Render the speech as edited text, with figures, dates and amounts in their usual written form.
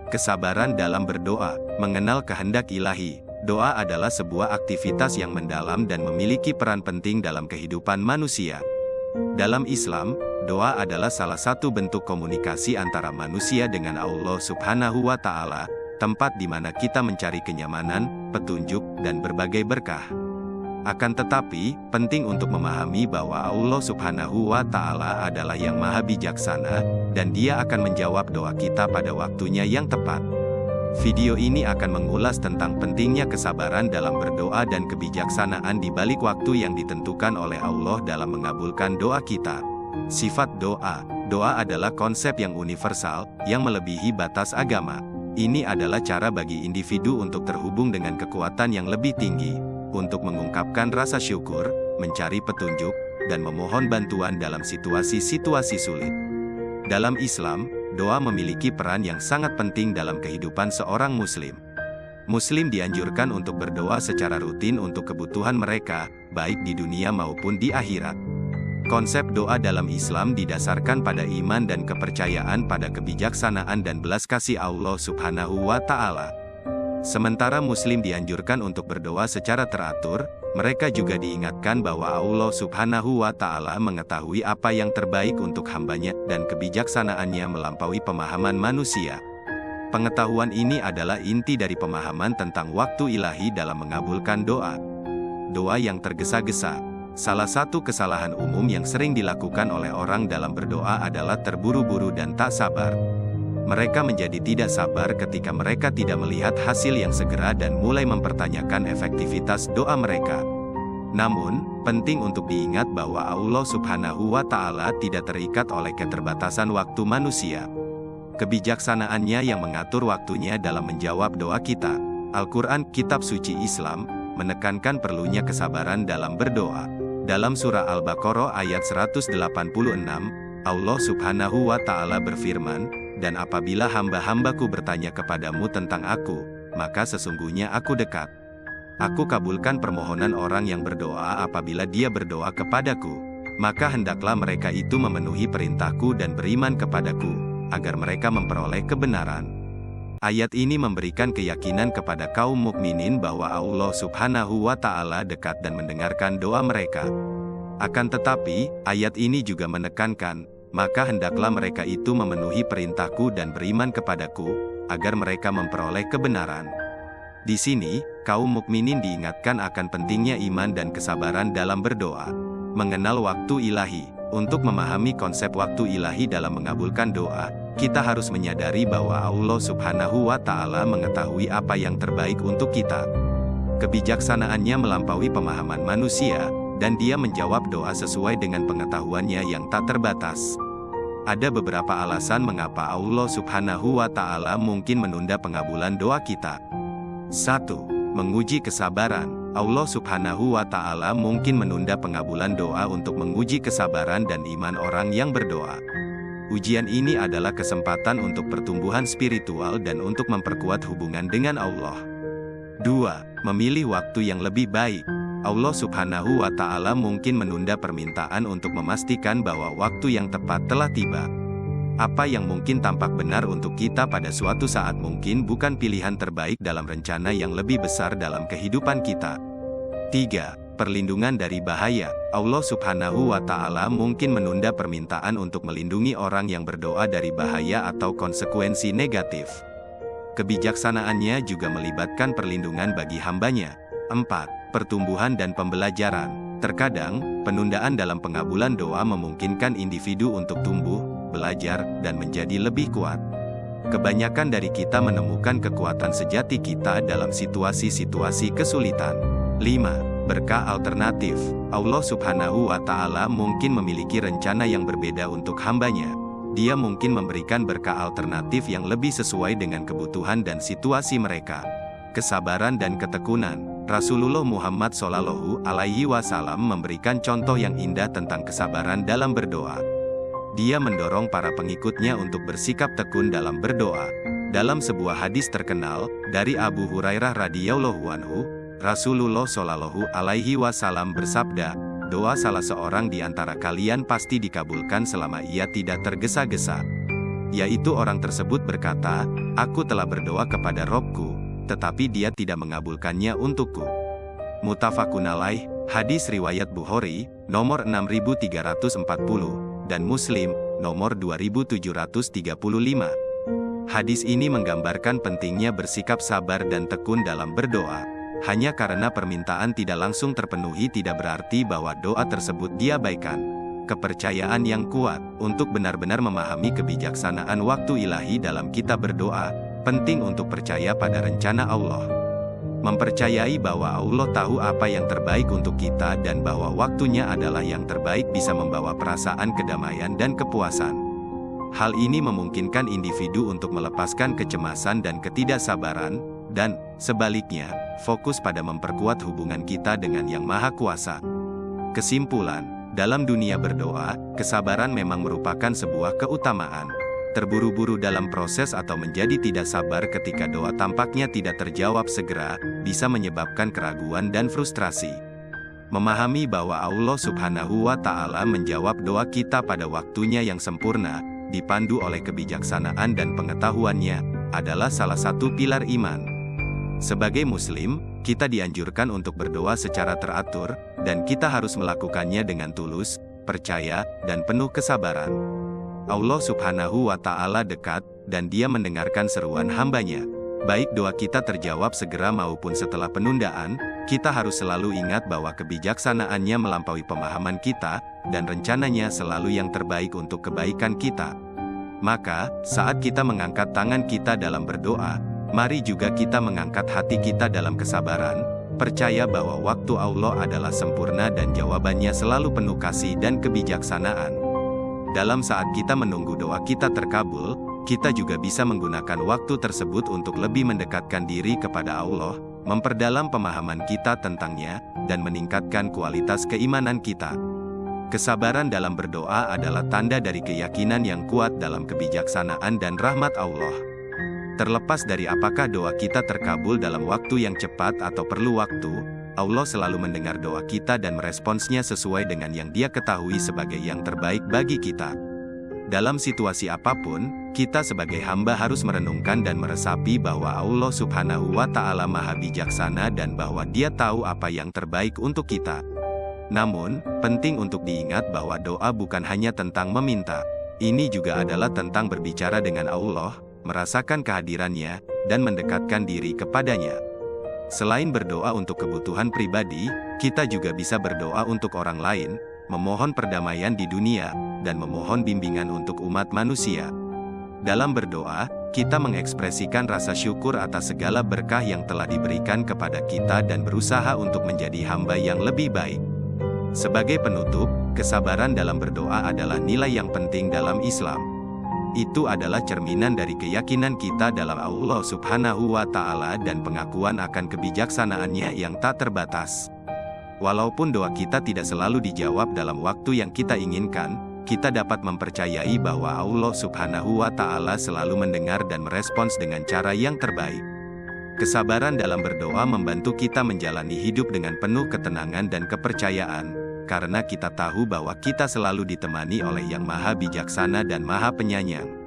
Kesabaran dalam berdoa, mengenal kehendak ilahi. Doa adalah sebuah aktivitas yang mendalam dan memiliki peran penting dalam kehidupan manusia. Dalam Islam, doa adalah salah satu bentuk komunikasi antara manusia dengan Allah Subhanahu wa Ta'ala, tempat di mana kita mencari kenyamanan, petunjuk, dan berbagai berkah. Akan tetapi, penting untuk memahami bahwa Allah Subhanahu wa Ta'ala adalah yang maha bijaksana, dan Dia akan menjawab doa kita pada waktunya yang tepat. Video ini akan mengulas tentang pentingnya kesabaran dalam berdoa dan kebijaksanaan di balik waktu yang ditentukan oleh Allah dalam mengabulkan doa kita. Sifat doa. Doa adalah konsep yang universal, yang melebihi batas agama. Ini adalah cara bagi individu untuk terhubung dengan kekuatan yang lebih tinggi, untuk mengungkapkan rasa syukur, mencari petunjuk, dan memohon bantuan dalam situasi-situasi sulit. Dalam Islam, doa memiliki peran yang sangat penting dalam kehidupan seorang Muslim. Muslim dianjurkan untuk berdoa secara rutin untuk kebutuhan mereka, baik di dunia maupun di akhirat. Konsep doa dalam Islam didasarkan pada iman dan kepercayaan pada kebijaksanaan dan belas kasih Allah Subhanahu wa Ta'ala. Sementara Muslim dianjurkan untuk berdoa secara teratur, mereka juga diingatkan bahwa Allah Subhanahu wa Ta'ala mengetahui apa yang terbaik untuk hambanya, dan kebijaksanaannya melampaui pemahaman manusia. Pengetahuan ini adalah inti dari pemahaman tentang waktu ilahi dalam mengabulkan doa. Doa yang tergesa-gesa. Salah satu kesalahan umum yang sering dilakukan oleh orang dalam berdoa adalah terburu-buru dan tak sabar. Mereka menjadi tidak sabar ketika mereka tidak melihat hasil yang segera dan mulai mempertanyakan efektivitas doa mereka. Namun, penting untuk diingat bahwa Allah Subhanahu wa Ta'ala tidak terikat oleh keterbatasan waktu manusia. Kebijaksanaannya yang mengatur waktunya dalam menjawab doa kita. Al-Quran, kitab suci Islam, menekankan perlunya kesabaran dalam berdoa. Dalam surah Al-Baqarah ayat 186, Allah Subhanahu wa Ta'ala berfirman, "Dan apabila hamba-hambaku bertanya kepadamu tentang aku, maka sesungguhnya aku dekat. Aku kabulkan permohonan orang yang berdoa apabila dia berdoa kepadaku. Maka hendaklah mereka itu memenuhi perintahku dan beriman kepadaku, agar mereka memperoleh kebenaran." Ayat ini memberikan keyakinan kepada kaum mukminin bahwa Allah Subhanahu wa Ta'ala dekat dan mendengarkan doa mereka. Akan tetapi, ayat ini juga menekankan, maka hendaklah mereka itu memenuhi perintahku dan beriman kepadaku, agar mereka memperoleh kebenaran. Di sini, kaum mukminin diingatkan akan pentingnya iman dan kesabaran dalam berdoa. Mengenal waktu ilahi. Untuk memahami konsep waktu ilahi dalam mengabulkan doa, kita harus menyadari bahwa Allah Subhanahu wa Ta'ala mengetahui apa yang terbaik untuk kita. Kebijaksanaannya melampaui pemahaman manusia, dan Dia menjawab doa sesuai dengan pengetahuannya yang tak terbatas. Ada beberapa alasan mengapa Allah Subhanahu wa Ta'ala mungkin menunda pengabulan doa kita. 1. Menguji kesabaran. Allah Subhanahu wa Ta'ala mungkin menunda pengabulan doa untuk menguji kesabaran dan iman orang yang berdoa. Ujian ini adalah kesempatan untuk pertumbuhan spiritual dan untuk memperkuat hubungan dengan Allah. 2. Memilih waktu yang lebih baik. Allah Subhanahu wa Ta'ala mungkin menunda permintaan untuk memastikan bahwa waktu yang tepat telah tiba. Apa yang mungkin tampak benar untuk kita pada suatu saat mungkin bukan pilihan terbaik dalam rencana yang lebih besar dalam kehidupan kita. 3. Perlindungan dari bahaya. Allah Subhanahu wa Ta'ala mungkin menunda permintaan untuk melindungi orang yang berdoa dari bahaya atau konsekuensi negatif. Kebijaksanaannya juga melibatkan perlindungan bagi hambanya. 4. Pertumbuhan dan pembelajaran. Terkadang, penundaan dalam pengabulan doa memungkinkan individu untuk tumbuh, belajar, dan menjadi lebih kuat. Kebanyakan dari kita menemukan kekuatan sejati kita dalam situasi-situasi kesulitan. 5. Berkah alternatif. Allah Subhanahu wa Ta'ala mungkin memiliki rencana yang berbeda untuk hambanya. Dia mungkin memberikan berkah alternatif yang lebih sesuai dengan kebutuhan dan situasi mereka. Kesabaran dan ketekunan. Rasulullah Muhammad SAW memberikan contoh yang indah tentang kesabaran dalam berdoa. Dia mendorong para pengikutnya untuk bersikap tekun dalam berdoa. Dalam sebuah hadis terkenal dari Abu Hurairah radhiyallahu anhu, Rasulullah SAW bersabda, "Doa salah seorang di antara kalian pasti dikabulkan selama ia tidak tergesa-gesa." yaitu orang tersebut berkata, "Aku telah berdoa kepada Robku, tetapi dia tidak mengabulkannya untukku." Muttafaqun alaih, hadis riwayat Bukhari, nomor 6340, dan Muslim, nomor 2735. Hadis ini menggambarkan pentingnya bersikap sabar dan tekun dalam berdoa. Hanya karena permintaan tidak langsung terpenuhi tidak berarti bahwa doa tersebut diabaikan. Kepercayaan yang kuat, untuk benar-benar memahami kebijaksanaan waktu ilahi dalam kita berdoa, penting untuk percaya pada rencana Allah. Mempercayai bahwa Allah tahu apa yang terbaik untuk kita dan bahwa waktunya adalah yang terbaik bisa membawa perasaan kedamaian dan kepuasan. Hal ini memungkinkan individu untuk melepaskan kecemasan dan ketidaksabaran, dan, sebaliknya, fokus pada memperkuat hubungan kita dengan Yang Maha Kuasa. Kesimpulan, dalam dunia berdoa, kesabaran memang merupakan sebuah keutamaan. Terburu-buru dalam proses atau menjadi tidak sabar ketika doa tampaknya tidak terjawab segera, bisa menyebabkan keraguan dan frustrasi. Memahami bahwa Allah Subhanahu wa Ta'ala menjawab doa kita pada waktunya yang sempurna, dipandu oleh kebijaksanaan dan pengetahuannya, adalah salah satu pilar iman. Sebagai Muslim, kita dianjurkan untuk berdoa secara teratur, dan kita harus melakukannya dengan tulus, percaya, dan penuh kesabaran. Allah Subhanahu wa Ta'ala dekat, dan Dia mendengarkan seruan hamba-Nya. Baik doa kita terjawab segera maupun setelah penundaan, kita harus selalu ingat bahwa kebijaksanaannya melampaui pemahaman kita, dan rencananya selalu yang terbaik untuk kebaikan kita. Maka, saat kita mengangkat tangan kita dalam berdoa, mari juga kita mengangkat hati kita dalam kesabaran, percaya bahwa waktu Allah adalah sempurna dan jawabannya selalu penuh kasih dan kebijaksanaan. Dalam saat kita menunggu doa kita terkabul, kita juga bisa menggunakan waktu tersebut untuk lebih mendekatkan diri kepada Allah, memperdalam pemahaman kita tentang-Nya, dan meningkatkan kualitas keimanan kita. Kesabaran dalam berdoa adalah tanda dari keyakinan yang kuat dalam kebijaksanaan dan rahmat Allah. Terlepas dari apakah doa kita terkabul dalam waktu yang cepat atau perlu waktu, Allah selalu mendengar doa kita dan meresponsnya sesuai dengan yang Dia ketahui sebagai yang terbaik bagi kita. Dalam situasi apapun, kita sebagai hamba harus merenungkan dan meresapi bahwa Allah Subhanahu wa Ta'ala Maha Bijaksana dan bahwa Dia tahu apa yang terbaik untuk kita. Namun, penting untuk diingat bahwa doa bukan hanya tentang meminta. Ini juga adalah tentang berbicara dengan Allah, merasakan kehadirannya, dan mendekatkan diri kepadanya. Selain berdoa untuk kebutuhan pribadi, kita juga bisa berdoa untuk orang lain, memohon perdamaian di dunia, dan memohon bimbingan untuk umat manusia. Dalam berdoa, kita mengekspresikan rasa syukur atas segala berkah yang telah diberikan kepada kita dan berusaha untuk menjadi hamba yang lebih baik. Sebagai penutup, kesabaran dalam berdoa adalah nilai yang penting dalam Islam. Itu adalah cerminan dari keyakinan kita dalam Allah Subhanahu wa Ta'ala dan pengakuan akan kebijaksanaannya yang tak terbatas. Walaupun doa kita tidak selalu dijawab dalam waktu yang kita inginkan, kita dapat mempercayai bahwa Allah Subhanahu wa Ta'ala selalu mendengar dan merespons dengan cara yang terbaik. Kesabaran dalam berdoa membantu kita menjalani hidup dengan penuh ketenangan dan kepercayaan, karena kita tahu bahwa kita selalu ditemani oleh Yang Maha Bijaksana dan Maha Penyayang.